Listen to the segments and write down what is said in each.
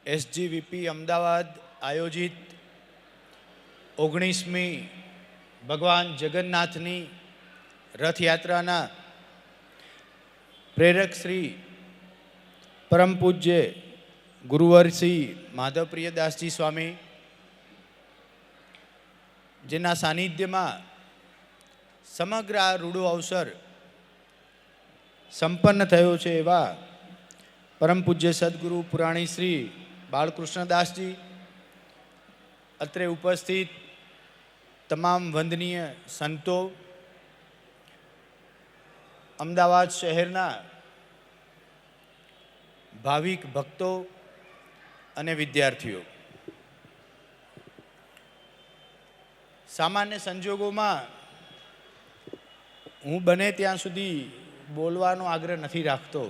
SGVP Ahmedabad આયોજિત 19મી ભગવાન જગન્નાથની રથયાત્રાના પ્રેરક શ્રી પરમ પૂજ્ય ગુરુવર શ્રી માધવપ્રિયદાસજી સ્વામી, જેના સાનિધ્યમાં સમગ્ર આ રૂડો અવસર સંપન્ન થયો છે, એવા પરમ પૂજ્ય સદગુરુ પુરાણી શ્રી બાળકૃષ્ણદાસજી, અત્રે ઉપસ્થિત તમામ વંદનીય સંતો, અમદાવાદ શહેરના ભાવિક ભક્તો અને વિદ્યાર્થીઓ, સામાન્ય સંજોગોમાં હું બને ત્યાં સુધી બોલવાનો આગ્રહ નથી રાખતો.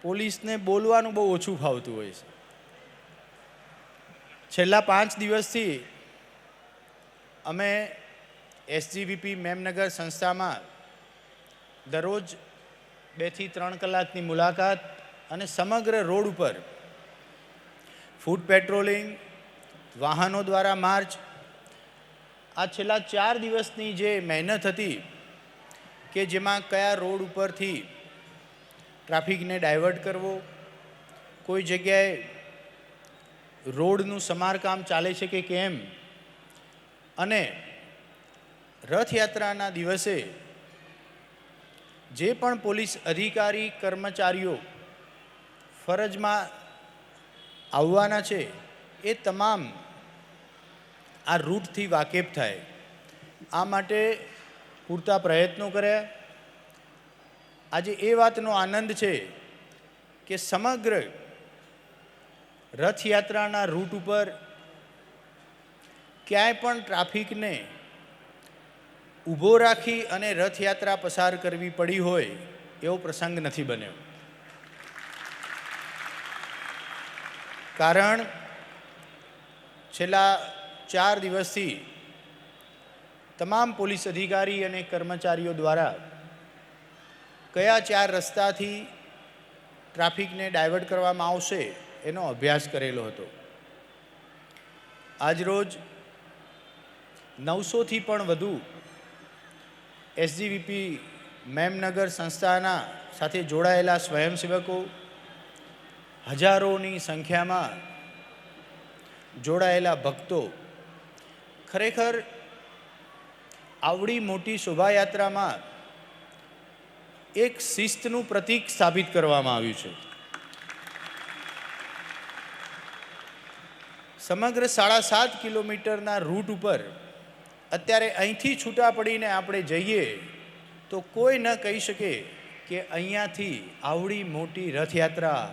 પોલીસને બોલવાનું બહુ ઓછું ફાવતું હોય છે. છેલ્લા 5 દિવસથી અમે SGVP મેમનગર સંસ્થામાં દરરોજ 2 થી 3 કલાકની મુલાકાત અને સમગ્ર રોડ ઉપર ફૂટ પેટ્રોલિંગ, વાહનો દ્વારા માર્ચ, આ છેલ્લા 4 દિવસની જે મહેનત હતી કે જેમાં કયા રોડ ઉપરથી ટ્રાફિકને ડાયવર્ટ કરવો, કોઈ જગ્યાએ રોડનું સમારકામ ચાલે છે કે કેમ, અને રથયાત્રાના દિવસે જે પણ પોલીસ અધિકારી કર્મચારીઓ ફરજમાં આવવાના છે એ તમામ આ રૂટથી વાકેફ થાય, આ માટે પૂરતા પ્રયત્નો કર્યા. આજે એ વાતનો આનંદ છે કે સમગ્ર રથયાત્રાના રૂટ ઉપર ક્યાંય પણ ટ્રાફિકને ઊભો રાખી અને રથયાત્રા પસાર કરવી પડી હોય એવો પ્રસંગ નથી બન્યો. કારણ છેલ્લા 4 દિવસથી તમામ પોલીસ અધિકારી અને કર્મચારીઓ દ્વારા કયા 4 રસ્તાથી ટ્રાફિકને ડાયવર્ટ કરવામાં આવશે એનો અભ્યાસ કરેલો હતો. આજરોજ 900થી પણ વધુ SGVP મેમનગર સંસ્થાના સાથે જોડાયેલા સ્વયંસેવકો, હજારોની સંખ્યામાં જોડાયેલા ભક્તો, ખરેખર આવડી મોટી શોભાયાત્રામાં એક શિસ્તનું પ્રતીક સ્થાપિત કરવામાં આવ્યું છે. સમગ્ર 7.5 કિલોમીટરના રૂટ ઉપર અત્યારે અહીંથી છૂટા પડીને આપણે જઈએ તો કોઈ ન કહી શકે કે અહીંયાથી આવડી મોટી રથયાત્રા,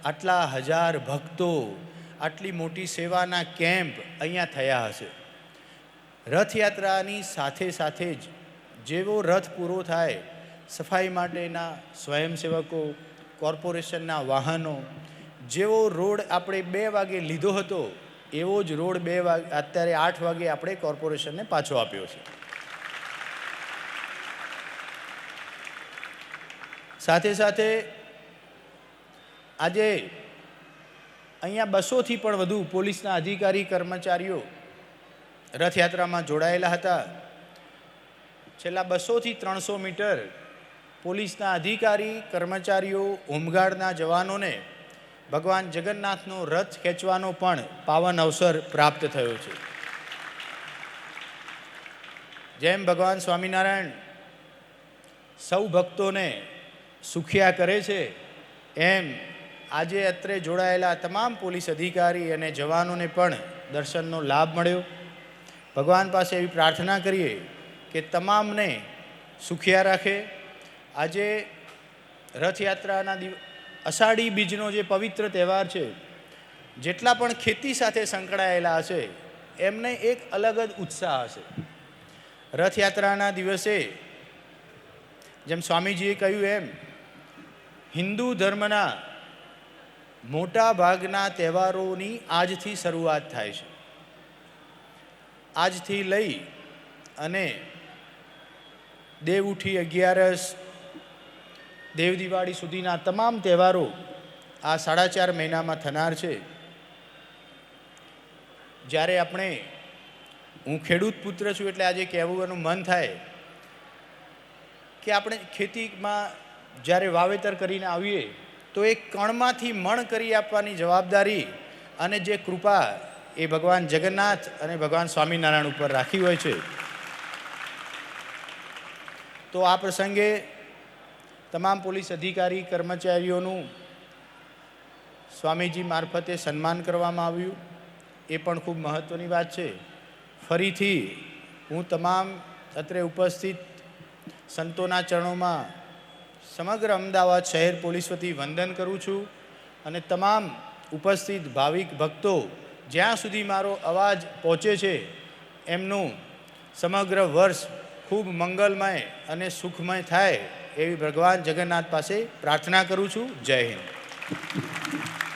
આટલા હજાર ભક્તો, આટલી મોટી સેવાના કેમ્પ અહીંયા થયા હશે. રથયાત્રાની સાથે સાથે જ જેવો રથ પૂરો થાય, સફાઈ માટેના સ્વયંસેવકો, કોર્પોરેશનના વાહનો, જેવો રોડ આપણે 2 વાગે લીધો હતો એવો જ રોડ અત્યારે 8 વાગે આપણે કોર્પોરેશનને પાછો આપ્યો છે. સાથે સાથે આજે અહીંયા 200થી પણ વધુ પોલીસના અધિકારી કર્મચારીઓ રથયાત્રામાં જોડાયેલા હતા. છેલ્લા 200થી 300 મીટર પોલીસના અધિકારી કર્મચારીઓ, હોમગાર્ડના જવાનોને ભગવાન જગન્નાથનો રથ ખેંચવાનો પણ પાવન અવસર પ્રાપ્ત થયો છે. જેમ ભગવાન સ્વામિનારાયણ સૌ ભક્તોને સુખિયા કરે છે, એમ આજે અત્રે જોડાયેલા તમામ પોલીસ અધિકારી અને જવાનોને પણ દર્શનનો લાભ મળ્યો. ભગવાન પાસે એવી પ્રાર્થના કરીએ કે તમામને સુખિયા રાખે. આજે રથયાત્રાના અષાઢી બીજનો જે પવિત્ર તહેવાર છે, જેટલા પણ ખેતી સાથે સંકળાયેલા હશે એમને એક અલગ જ ઉત્સાહ હશે. રથયાત્રાના દિવસે જેમ સ્વામીજીએ કહ્યું એમ હિન્દુ ધર્મના મોટા ભાગના તહેવારોની આજથી શરૂઆત થાય છે. આજથી લઈ અને દેવઉઠી 11, દેવ દિવાળી સુધીના તમામ તહેવારો આ 4.5 મહિનામાં થનાર છે. જ્યારે આપણે, હું ખેડૂત પુત્ર છું એટલે આજે કહેવાનું મન થાય કે આપણે ખેતીમાં જ્યારે વાવેતર કરીને આવીએ તો એ કણમાંથી મણ કરી આપવાની જવાબદારી અને જે કૃપા એ ભગવાન જગન્નાથ અને ભગવાન સ્વામિનારાયણ ઉપર રાખી હોય છે. તો આ પ્રસંગે તમામ પોલીસ અધિકારી કર્મચારીઓનું સ્વામીજી મારફતે સન્માન કરવામાં આવ્યું. એ પણ ખૂબ મહત્ત્વની વાત છે. ફરીથી હું તમામ અત્રે ઉપસ્થિત સંતોના ચરણોમાં સમગ્ર અમદાવાદ શહેર પોલીસ વતી વંદન કરું છું અને તમામ ઉપસ્થિત ભાવિક ભક્તો જ્યાં સુધી મારો અવાજ પહોંચે છે એમનું સમગ્ર વર્ષ ખૂબ મંગલમય અને સુખમય થાય એવી ભગવાન જગન્નાથ પાસે પ્રાર્થના કરું છું. જય હિન્દ.